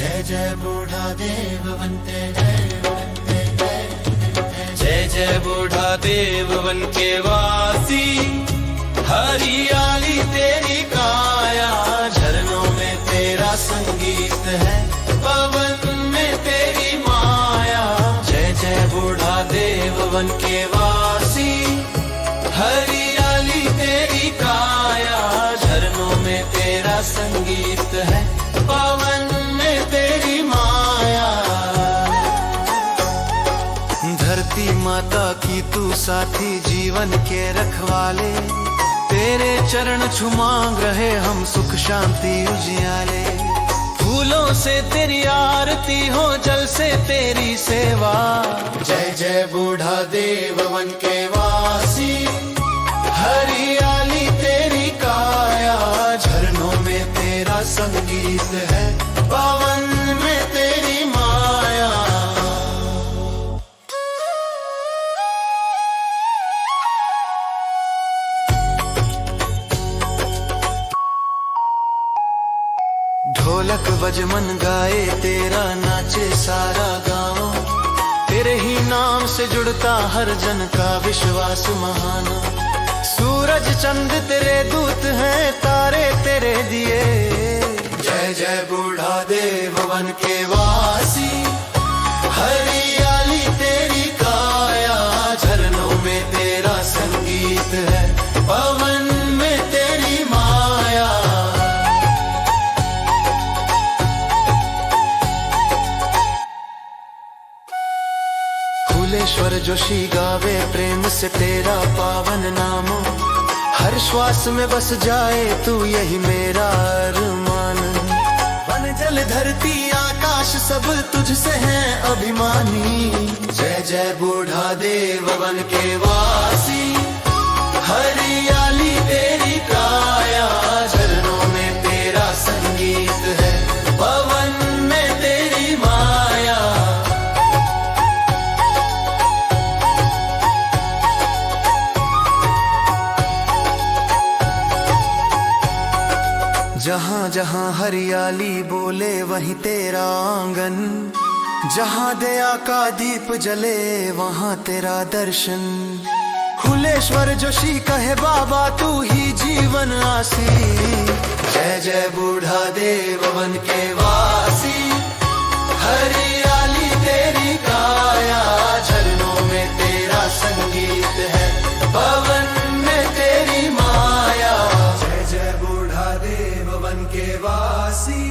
जय जय बूढ़ा देव बनते जय जय बूढ़ा देव वन के वासी। हरियाली तेरी काया, झरनों में तेरा संगीत है, पवन में तेरी माया। जय जय बूढ़ा देव वन के वासी। हरियाली तेरी काया, झरनों में तेरा संगीत है, पवन में तेरी माया। धरती माता की तू साथी, जीवन के रखवाले, तेरे चरण छू मांग रहे हम सुख शांति उजियाले। फूलों से तेरी आरती हो, जल से तेरी सेवा। जय जय बूढ़ा देव वन के वासी। हरियाली तेरी काया, झरनों में तेरा संगीत है, पवन में तेरी माया। ढोलक बजमन गाए, तेरा नाचे सारा गाँव। तेरे ही नाम से जुड़ता हर जन का विश्वास महान। सूरज चंद तेरे दूत हैं, तारे तेरे दिए। जय जय बूढ़ा देव वन के वासी। हरियाली तेरी काया, झरनों में तेरा संगीत है, पवन में तेरी माया। फूलेश्वर जोशी गावे प्रेम से तेरा पावन नाम। हर श्वास में बस जाए तू, यही मेरा अरमान। वन जल धरती आकाश सब तुझसे है अभिमानी। जय जय बूढ़ा देव वन के वासी। हरियाली तेरी काया, झरनों में तेरा संगीत है, पवन में तेरी माया। जहाँ जहाँ हरियाली बोले वहीं तेरा आंगन। जहाँ दया का दीप जले वहाँ तेरा दर्शन। फूलेश्वर जोशी कहे बाबा तू ही जीवन आसी। जय जय बूढ़ा देव वन के वासी। हरियाली तेरी काया, झरनों में तेरा संगीत है, पवन में तेरी माया। जय जय बूढ़ा देव वन के वासी।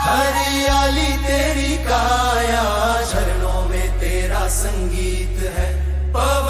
हरियाली तेरी काया, झरनों में तेरा संगीत है, पवन